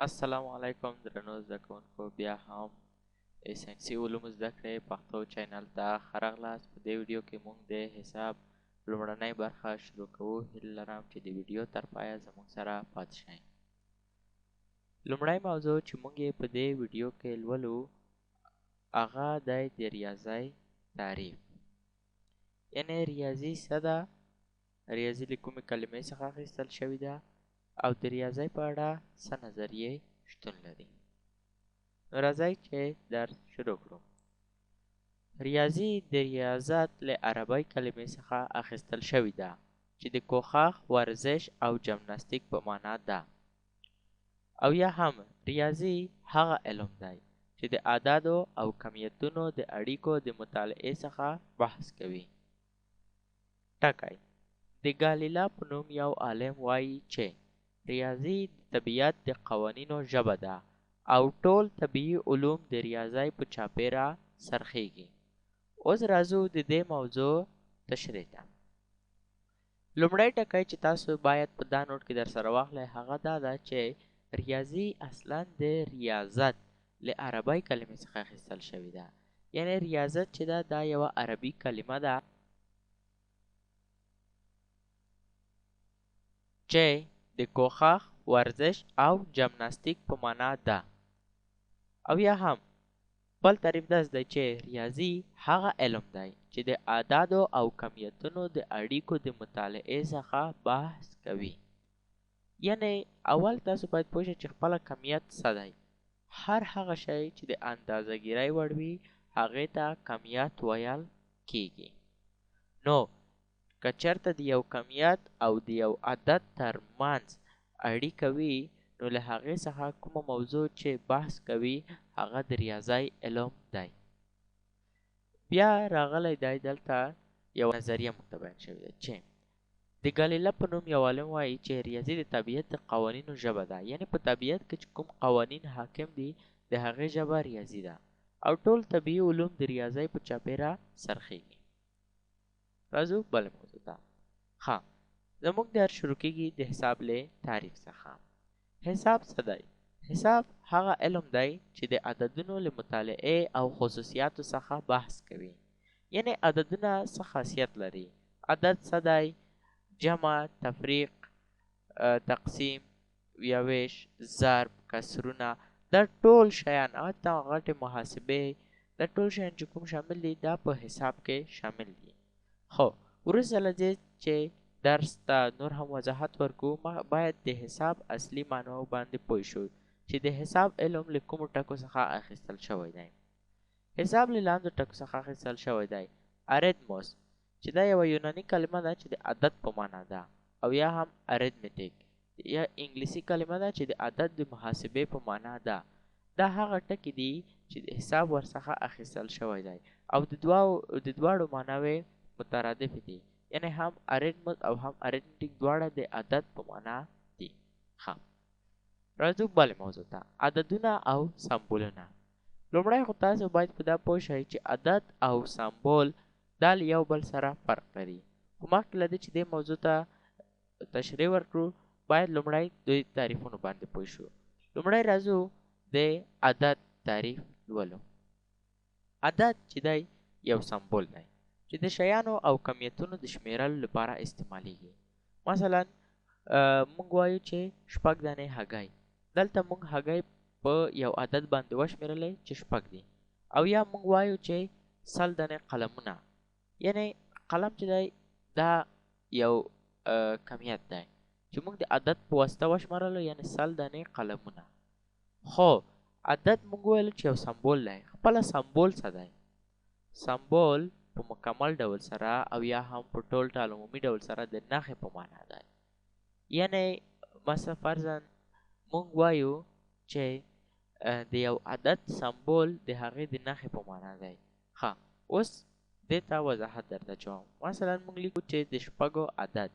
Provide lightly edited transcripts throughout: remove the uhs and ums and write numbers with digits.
السلام علیکم درنو زده کوونکو، بیا هم ساینسي علوم زده کړې پښتو چینل ته ښه راغلاست. په دې ویډیو کې موږ د حساب لومړنۍ برخه شروع کوو. هیله لرم چې د ویډیو تر پایه زموږ سره پاتې شئ. لومړی موضوع چې موږ یې په دې ویډیو کې لولو هغه دی د ریاضۍ تعریف، یعنې ریاضي څه ده، ریاضي له کومې کلمې څخه اخیستل شوې ده او د ریاضۍ په اړه څه نظریې شتون لري. نو راځئ چې درس شروع کړو. ریاضي د ریاضت له عربۍ کلمې څخه اخیستل شوې ده چې د کوښښ، ورزش او جمناستیک په معنا ده. او یا هم ریاضي هغه علم دی چې د اعدادو او کمیتونو د اړیکو د مطالعې څخه بحث کوي. ټکی: د ګالیله په نوم یو عالم وایي چې ریاضي د طبیعت د قوانینو ژبه ده او ټول طبیعي علوم د ریاضۍ په چاپیره څرخیږي. اوس راځو د دې موضوع تشریح ته. لومړی ټکی چې تاسو باید په دا نوټ کې در سره واخلئ هغه دا ده چې ریاضي اصلا د ریاضت له عربۍ کلمې څخه اخیستل شوې ده. یعنې ریاضت چې ده دا یوه عربي کلمه ده چې د کوښښ، ورزش او جمناستیک په معنا ده. او یا هم بل تعریف داسې دی چې ریاضي هغه علم دی چې د اعدادو او کمیتونو د اړیکو د مطالعې څخه بحث کوي. یعنې اول تاسو باید پوه شئ چې خپله کمیت څه دی. هر هغه شی چې د اندازه ګیرۍ وړ وي هغې ته کمیت ویل کیږي. نو که چېرته د یو کمیت او د یو عدد ترمنځ اړیکه وي نو له هغې څخه کومه موضوع چې بحث کوي هغه د ریاضۍ علم دی. بیا راغلی دی دلته یو نظریه موږ ته بیان شوې ده چې د ګالیله په نوم یو عالم وایي چې ریاضي د طبیعت د قوانینو ژبه ده. یعنې په طبیعت کې چې کوم قوانین حاکم دي د هغې ژبه ریاضي ده او ټول طبیعي علوم د ریاضۍ په چاپیره څرخیږي. راځو بله موضوع ته. ښه، زموږ درس شروع کیږي د حساب له تعریف څخه. حساب څه دی؟ حساب هغه علم دی چې د عددونو له مطالعې او خصوصیاتو څخه بحث کوي. یعنې عددونه څه خاصیت لري؟ عدد څه دی؟ جمع، تفریق، تقسیم، ویاویش، ضرب، کسرونه، دا ټول شیان حتی غټې محاسبې دا ټول شیان چې کوم شامل دي دا په حساب کې شامل دي. خو وروسته له دې چې درس ته نور هم وضاحت ورکو باید د حساب اصلي معناو باندې پوه شو چې د حساب علم له کومو ټکو څخه اخیستل شوی دی. حساب له لاندې ټکو څخه اخیستل شوی دی. اریتموس چې دا یوه یوناني کلمه ده چې د عدد په معنا ده، او یا هم اریتمیټیک یا انګلیسي کلمه ده چې د عدد د محاسبې په معنا ده. دا هغه ټکي دي چې د حساب ورڅخه اخیستل شوی دی او د دواړو معناوې مترادفې دي. یعنې هم اریتموس او هم اریتمیټیک دواړه د عدد په معنا دي. ښه، راځو بلې موضوع ته، عددونه او سمبولونه. لومړی خو تاسو باید په دا پوه شئ چې عدد او سمبول دا له یو بل سره فرق لري. خو مخکې له دې چې دې موضوع ته تشریح ورکړو باید لومړی دوی تعریفونو باندې پوه شو. لومړی راځو د عدد تعریف لولو. عدد چې دی یو سمبول دی چې د شیانو او کمیتونو د شمیرلو لپاره استعمالیږي. مثلا موږ وایو چې 6 دانې هګۍ. دلته موږ هګۍ په یو عدد باندې وشمیرلی چې 6 دي. او یا موږ وایو چې 100 دانې قلمونه. یعنې قلم چې دی دا یو کمیت دی چې موږ د عدد په واسطه وشمارلو، یعنې 100 دانې قلمونه. خو عدد موږ ویلو چې یو سمبول دی. خپله سمبول څه دی؟ سمبول په مکمل ډول سره او یا هم په ټول عمومي ډول سره د نښې په معنا دی. یعنې مثلا فرضاً موږ وایو چې د یو عدد سمبول د هغې د نښې په معنا دی. ښه، اوس دې ته وضاحت درته چوم. مثلا موږ لیکو چې د 6 عدد.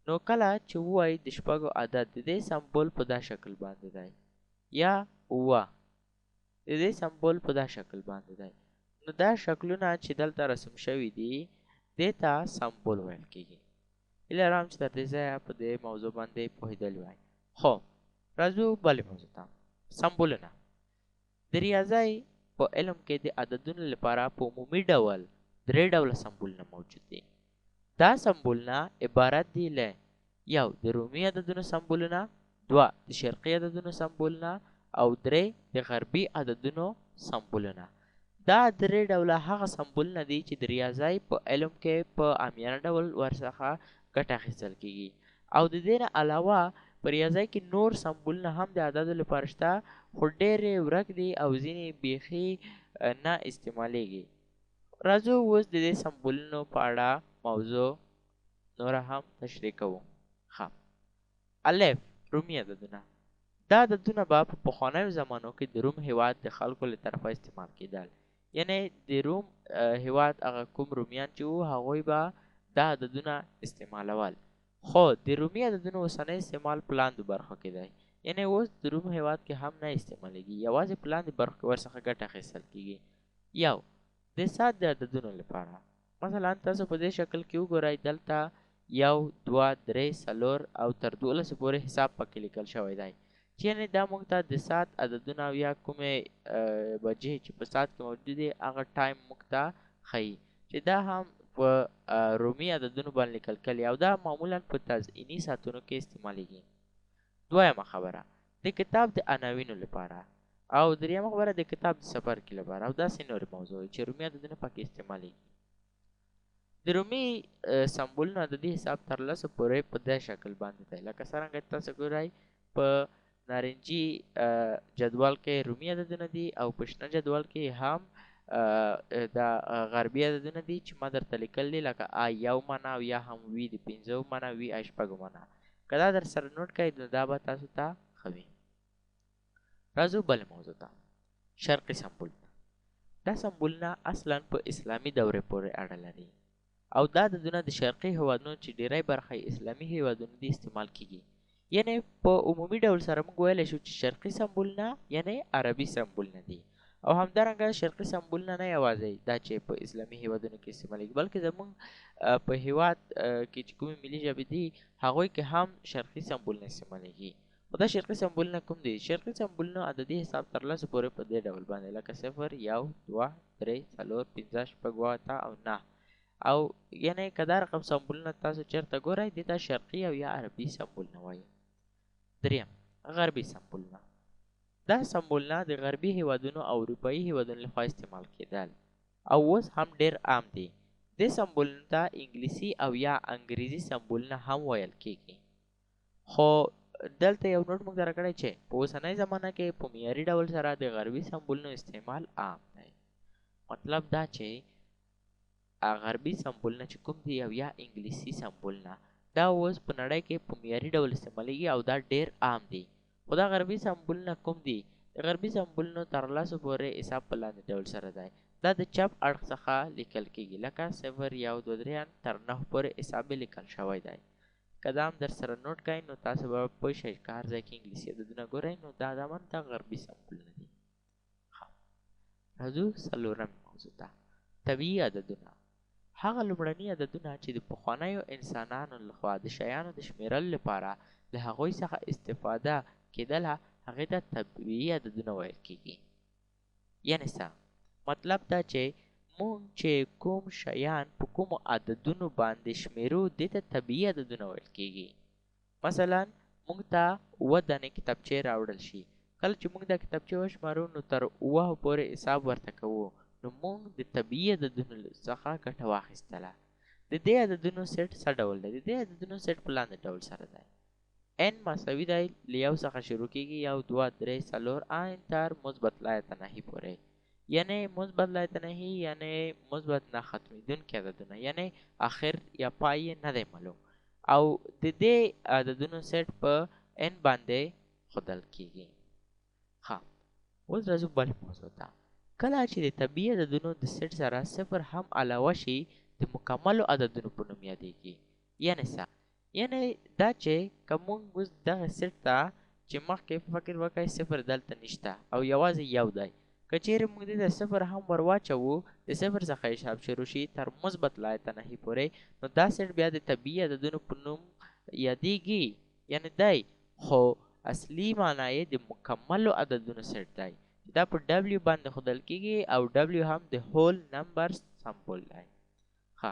نو کله چې ووایي د 6 عدد د دې سمبول په دا شکل باندې دی یا 9 د دې سمبول په دا شکل باندې دی، نو دا شکلونه چې دلته رسم شوي دي دې ته سمبول ویل کېږي. هیله لرم چې تر دې ځایه په دې موضوع باندې پوهېدلي وای. خو راځو بلې موضوع ته. سمبولونه. د ریاضی په علم کې د عددونو لپاره په عمومي ډول 3 ډوله سمبولونه موجود دي. دا سمبولونه عبارت دي له 1 د رومي عددونو سمبولونه، 2 د شرقي عددونو سمبولونه او 3 د غربي عددونو سمبولونه. دا 3 ډوله هغه سمبولونه دي چې د ریاضی په علم کې په عامیانه ډول ورڅخه ګټه اخیستل کیږي. او د دې نه علاوه په ریاضی کې نور سمبولونه هم د عددو لپاره شته، خو ډېرې ورک دي او ځینې بیخي نه استعمالیږي. راځو اوس د دې سمبولونو په اړه موضوع نوره هم تشریح کوو. الف رومي عددونه. دا عددونه به په پخوانیو زمانو کې د روم هیواد د خلکو له طرفه استعمال کېدل. یعنی د روم هیواد هغه کوم رومیان چې وو هغوی به دا عددونه استعمالول. خو د رومي عددونو اوسنی استعمال په لاندې برخو کې دی. یعنی اوس د روم هیواد کې هم نه استعمالیږي، یوازې په لاندې برخو کې ورڅخه ګټه اخیستل کیږي. 1 د سات د عددونو لپاره. مثلا تاسو په دې شکل کې وګورئ، دلته 1 2 3 4 او تر 12 پورې حساب پکې لیکل شوی دی، چې یعنې دا موږ ته د سات عددونه او یا کومې بجې چې په سات کې موجود دي هغه ټایم موږ ته ښیي، چې دا هم په رومي عددونو باندې لیکل کړي او دا معمولا په تزئیني ساعتونو کې استعمالیږي. دویمه خبره د کتاب د عناوینو لپاره، او دریمه خبره د کتاب د څپرکي لپاره، او داسې نورې موضوع چې رومي عددونه پکې استعمالیږي. د رومي سمبولونه د دې حساب تر لسو پورې په دې شکل باندې دی، لکه څرنګه تاسو ګورئ په نارنجي جدول کې رومي عددونه دي او په شنه جدول کې هم د غربي عددونه دي چې ما درته لیکل دي، لکه A1 معنی او یا هم وي د 5 معنی وي A6 معنی. که دا در سره نوټ کړئ نو دا به تاسو ته ښه وي. راځو بلې موضوع ته. شرقي سمبولونه. دا سمبولونه اصلا په اسلامي دورې پورې اړه لري او دا عددونه د شرقي هیوادونو چې ډیری برخه اسلامي هیوادونو دي استعمال کیږي. یعنی په عمومي ډول سره موږ ویلی شو چې شرقي سمبولونه یعنی عربي سمبولونه دي، او همدارنګه شرقي سمبولونه نه یوازې دا چې په اسلامي هیوادونو کې استعمالیږي، بلکې زموږ په هیواد کې چې کومې ملي ژبې دي هغوی کې هم شرقي سمبولونه استعمالیږي. خو دا شرقي سمبولونه کوم دي؟ شرقي سمبولونه عددي حساب تر لسو پورې په دې ډول باندې، لکه 0 1 2 3 4 5 6 8 او 9. او یعنی که دا رقم سمبولونه تاسو چېرته ګورئ دې ته شرقي او یا عربي سمبولونه وایي. دریم غربي سمبولونه. دا سمبولونه د غربي هیوادونو او اروپایي هیوادونو لخوا استعمال کېدل او اوس هم ډېر عام دي. دې سمبولونو ته انګلیسي او یا انګریزي سمبولونه هم ویل کېږي. خو دلته یو نوټ موږ سره کړی چې په اوسنۍ زمانه کې په معیاري ډول سره د غربي سمبولونو استعمال عام دی. مطلب دا چې غربي سمبولونه چې کوم دي او یا انګلیسي سمبولونه دا اوس په نړۍ کې په معیاري ډول استعمالیږي او دا ډېر عام دي. خو دا غربي سمبولونه کوم دي؟ د غربي سمبولونو تر لسو پورې حساب په لاندې ډول سره دی. دا د چپ اړخ څخه لیکل کېږي، لکه 0 1 2 3 تر 9 پورې حساب لیکل شوی دی. که دا هم در سره نوټ کړئ نو تاسو به پوه شئ که هر ځای کې انګلیسي عددونه ګورئ نو دا دا غربي سمبولونه دي. راځو څلورمې موضوع ته. طبیعي عددونه. هغه لومړني عددونه چې د پخوانیو انسانانو لخوا د شیانو د شمیرلو لپاره له هغوی څخه استفاده کېدله هغې ته طبیعي عددونه ویل کېږي. یعنې څه؟ مطلب دا چې مونږ چې کوم شیان په کومو عددونو باندې شمیرو دې ته طبیعي عددونه ویل کېږي. مثلا مونږ ته 7 دانې کتابچې راوړل شي، کله چې مونږ دا کتابچې وشمارو نو تر 7 پورې حساب ورته کوو، نو مونږ د طبیعي عددونو څخه ګټه واخیستله. د دې عددونو سیټ څه ډول دی؟ د دې عددونو سیټ په لاندې ډول سره دی. n مساوي دی له 1 څخه شروع کېږي 1 2 3 4 ان تر مثبت لایه نهي پورې. یعنی مثبت لایه نهي یعنی مثبت نه ختمیدونکي عددونه، یعنی آخر یا پای نه دی معلوم، او د دې عددونو سیټ په n باندې ښودل کېږي. ښه اوس راځو بلې موضوع ته. کله چې د طبیعي عددونو د سیټ سره 0 هم علاوه شي د مکملو عددونو په نوم یادېږي. یعنې څه؟ یعنې دا چې که موږ اوس دغه سیټ ته چې مخکې فکر وکړئ 0 دلته نشته او یوازې 1 دی، که چیرې موږ دې ته 0 هم ور واچوو د 0 څخه حساب شروع شي تر مثبت لایه نهي پورې، نو دا سیټ بیا د طبیعي عددونو په نوم یادېږي. یعنې دی خو اصلي معنی یې د مکملو عددونو سیټ دی دا په W باندې ښودل کیږي او W هم د هول نمبر سمبول دی. ښه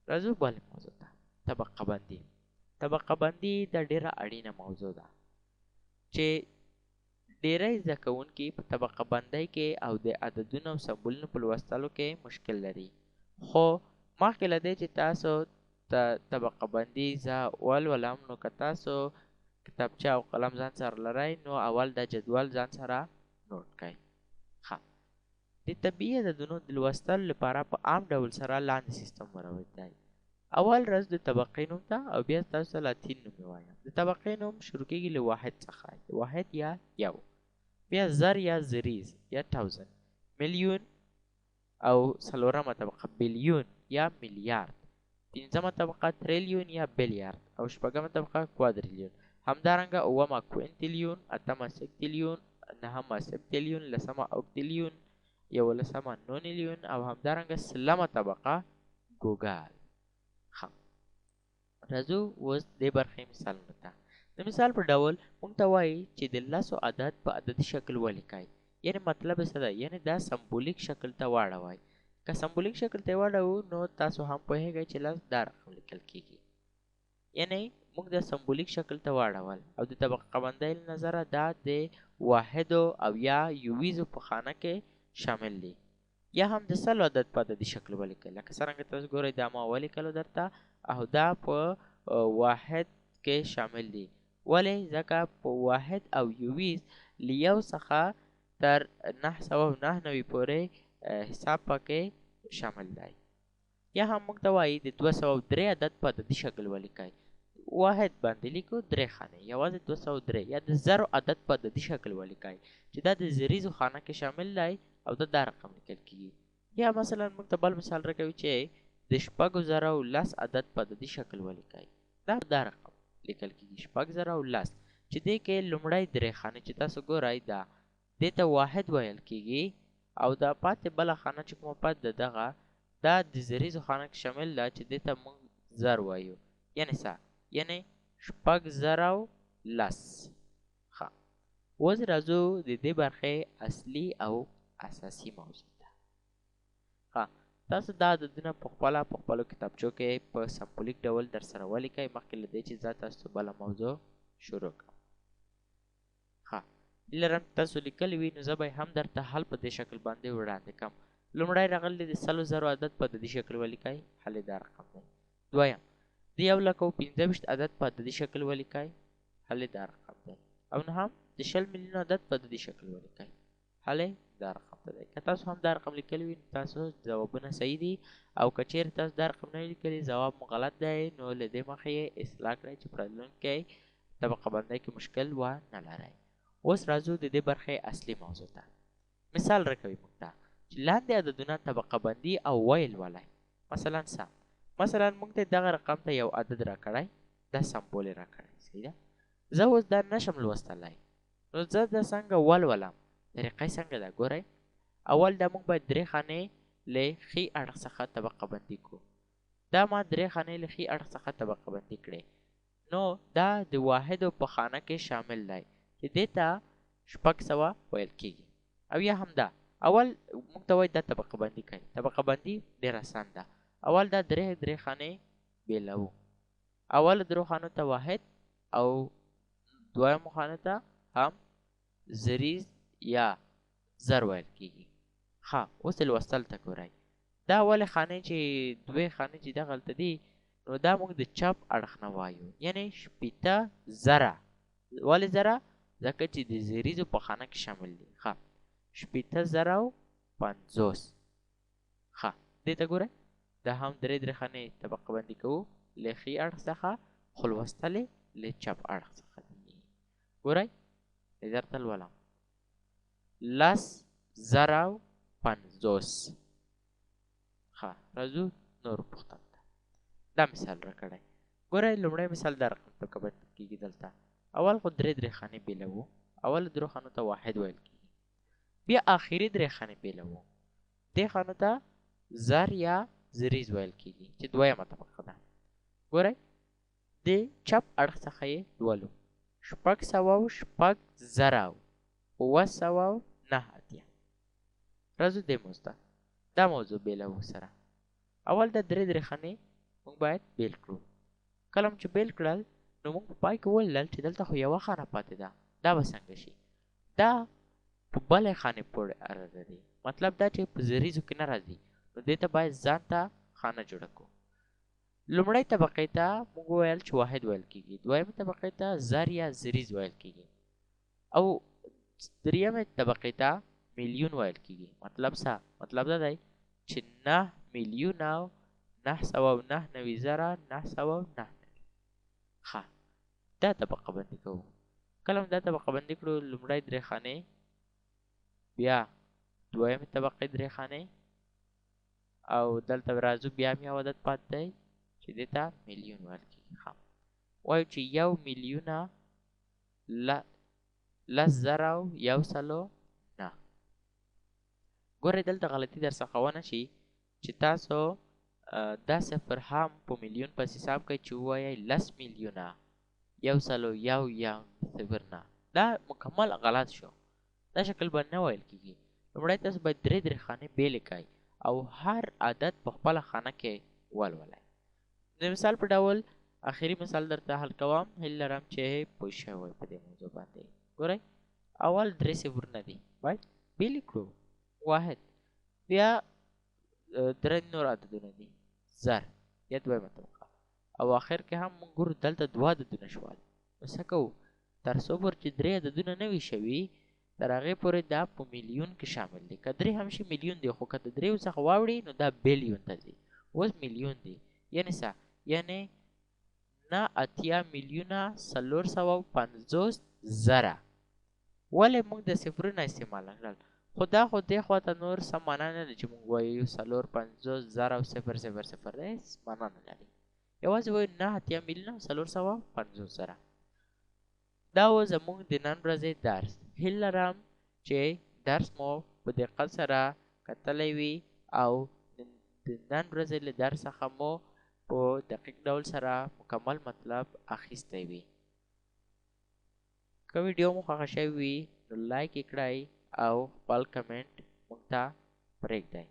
راځو بل موضوع ته طبقه بندي. طبقه بندي دا ډیره اړینه موضوع ده چې ډیری زده کوونکي په طبقه بندۍ کې او د عددونو او سمبولونو په لوستلو کې مشکل لري. خو مخکې له دې چې تاسو طبقه بندي زه ولولم نو که تاسو کتابچه او قلم ځان سره لرئ نو اول دا جدول ځان سره نوٹ کړئ. ښه د طبیعي عددونو د لوستلو لپاره په عام ډول سره لاندې سیستم مروج دی. اول رز د طبقې نوم ته او بیا تاسو لاتین نوم وایم. د طبقې نوم شروع کیږي له واحد څخه واحد یا یو، بیا زر یا زریز یا 1000، میلیون او څلورمه طبقه بیلیون یا میلیارد، پنځمه طبقه تریلیون یا بیلیارد او شپږمه طبقه کوادریلیون. همدارنګه اومه کوینټیلیون، اتمه سکټیلیون، نهمه سپټیلیون، لسمه اوکټیلیون، یولسمه نونیلیون او همدارنګه سلمه طبقه ګوګل. راځو اوس دې برخې مثالونو ته. د مثال په ډول موږ ته وایي چې د لسو عدد په عددي شکل ولیکئ. یعنې مطلب یې څه دی؟ یعنې دا سمبولیک شکل ته واړوئ. که سمبولیک شکل ته واړوو نو تاسو هم پوهیږئ چې لس دا رقم لیکل کیږي. یعنې موږ د سمبولیک شکل ته واړول او د طبقه بندۍ له نظره دا د واحدو او یا یویزو په خانه کې شامل دي. یا هم د سلو عدد په عددي شکل ولیکئ. لکه څرنګه تاسو ګورئ دا ما ولیکلو درته او دا په واحد کې شامل دي. ولې؟ ځکه په واحد او یویز له یو څخه تر 999 پورې حساب پکې شامل دی. یا هم موږ ته وایي د 203 عدد په عددي شکل ولیکئ. واحد باندې لیکو درې خانې یوازې 203. یا د زرو عدد په عددي شکل ولیکئ چې دا د زریزو خانه کې شامل دی او دا رقم لیکل کیږي. یا مثلا موږ ته بل مثال راکوي چې د شپږو زرو لس عدد په عددي شکل ولیکئ. دا رقم لیکل کیږي 6010 چې دې کې لومړی درې خانې چې تاسو ګورئ دا دې ته واحد ویل کیږي او دا پاتې بله خانه چې کومه پاتې ده دغه دا د زریزو خانه کې شامل ده چې دې ته موږ زر وایو. یعنې څه؟ یعنې 6010. ښه اوس راځو د دې برخې اصلي او اساسي موضوع ته. ښه تاسو دا عددونه په خپلو کتابچو کې په سمبولیک ډول در سره ولیکئ مخکې له دې چې زه تاسو بله موضوع شروع کړم. ښه لرم تاسو لیکلی وي نو زه به هم درته حل په دې شکل باندې وړاندې کړم. لومړی راغلی د 100,000 عدد په عددي شکل ولیکئ. حل دا رقم دی. دویم د 1,25,000 عدد په عددي شکل ولیکئ. حل دا رقم دی. او نهم د 20 میلیون عدد په عددي شکل ولیکئ. حل دا رقم دی. که تاسو هم دا رقم لیکلی وي تاسو ځوابونه صحیح دي او که چیرې تاسو دا رقم نه لیکلی ځواب مو غلط دی نو له دې مخې یې اصلاح کړئ چې په راتلونکي طبقه بندۍ کې مشکل ونه لرئ. اوس راځو د دې برخې اصلي موضوع ته. مثال راکوي موږ ته چې لاندې عددونه طبقه بندي او ویل ولئ. مثلا څه؟ مثلا موږ ته دغه رقم ته یو عدد راکړی دا سمبول یې راکړی. صحیح ده؟ زه اوس دا نشم لوستلی نو زه دا څنګه ولولم؟ طریقه یې څنګه ده؟ ګورئ اول دا موږ باید درې خانې له ښي اړخ څخه طبقه بندي کړو. دا ما درې خانې له ښي اړخ څخه طبقه بندي کړې نو دا د واحدو په خانه کې شامل دی چې دې ته 600 ویل کیږي. او یا هم دا اول موږ ته وایي دا طبقه بندي کوي. طبقه بندي ډېر اسان ده. اول دا درې خانې بیلوو. اول درو خانو ته واحد او دویمو خانو ته هم زریز یا زر ویل کیږي. ښه اوس لوستل ته ګورئ دا ولې خانې چې دوې خانې چې دغلته دي نو دا موږ د چپ اړخ نه وایو یعنې 80,000. ولې زره؟ ځکه چې د زریزو په خانه کې شامل دي. ښه 80,050. ښه دې ته ګورئ دا هم درې خانې طبقه بندي کوو له ښي اړخ څخه خو لوستل یې له چپ اړخ څخه دي. ګورئ درته لولم 10,050. ښه راځو نورو پوښتنو ته. دا مثال راکړی. ګورئ لومړی مثال دا رقم طبقه بندي کېږي دلته. اول خو درې خانې بیلوو. اول درو خانو ته واحد ویل کېږي. بیا آخري درې خانې بیلوو. دې خانو ته زر یا زریز ویل کېږي چې دویمه طبقه ده. ګورئ د چپ اړخ څخه یې لولو شپږ سوه شپږ زره 909 راځو دې موضوع ته. دا موضوع بیلوو سره. اول د درې خانې موږ باید بیل کړو. کله چې بیل کړل نو موږ په پای کې ولیدل چې دلته خو یوه خانه پاتې ده. دا به څنګه شي؟ دا په بلې خانې پورې اړه لري. مطلب دا چې په زریزو کې نه راځي نو دې ته باید ځان ته خانه جوړه کړو. لومړۍ طبقې ته موږ ویل چې واحد ویل کېږي، دویمې طبقې ته زر یا زریز ویل کېږي او دریمې طبقې ته میلیون ویل کېږي. مطلب څه؟ مطلب دا دی چې 9,999,909 ښه دا طبقه بندي کوو. کله دا طبقه بندي کړو لومړی درې خانې بیا دویمې طبقې درې خانې او دلته راځو بیا هم یو عدد پاتې دی چې دې ته میلیون ویل کېږي. ښه وایو چې 1,10,1,000,9. ګورئ دلته غلطي در څخه ونه شي چې تاسو دا صفر هم په میلیون پسې حساب کوئ چې ووایئ 10 میلیونه 1,000,000 دا مکمل غلط شو. دا شکل به نه ویل کېږي. لومړی تاسو باید درې خانې بیلې کړئ او هر عدد په خپله خانه کې ولولئ. د مثال په ډول آخري مثال درته حل کوم. هیله لرم چې پوه شوی په دې موضوع باندې. ګورئ اول درې صفرونه دي باید بیلې کړو واحد، بیا درې نور عددونه دي زر یا دویمه طبقه او آخر کې هم موږ ګورو دلته دوه عددونه شول. نو څه کوو؟ تر څو پورې چې درې عددونه نه وي شوي تر هغې پورې دا په میلیون کې شامل دي. که درې هم شي میلیون دی، خو که د دریو څخه واوړي نو دا بیلیون ته ځي. اوس میلیون دی یعنې څه؟ یعنې 9,450,000. ولې موږ د صفرونه استعمال کړل؟ خو دا خو دې خوا ته نور څه معنا نه ده چې موږ وایو 450,000 او 000 هېڅ معنا نه لري. یوازې وایو 9,450,000. دا و زموږ د نن ورځې درس. هیله لرم چې درس مو په دقت سره کتلی وي او د نن ورځې له درس څخه مو په دقیق ډول سره مکمل مطلب اخیستی وي. که ویډیو مو خوښه شوې وي نو لایک یې کړئ او خپل کمنټ موږ ته پرېږدئ.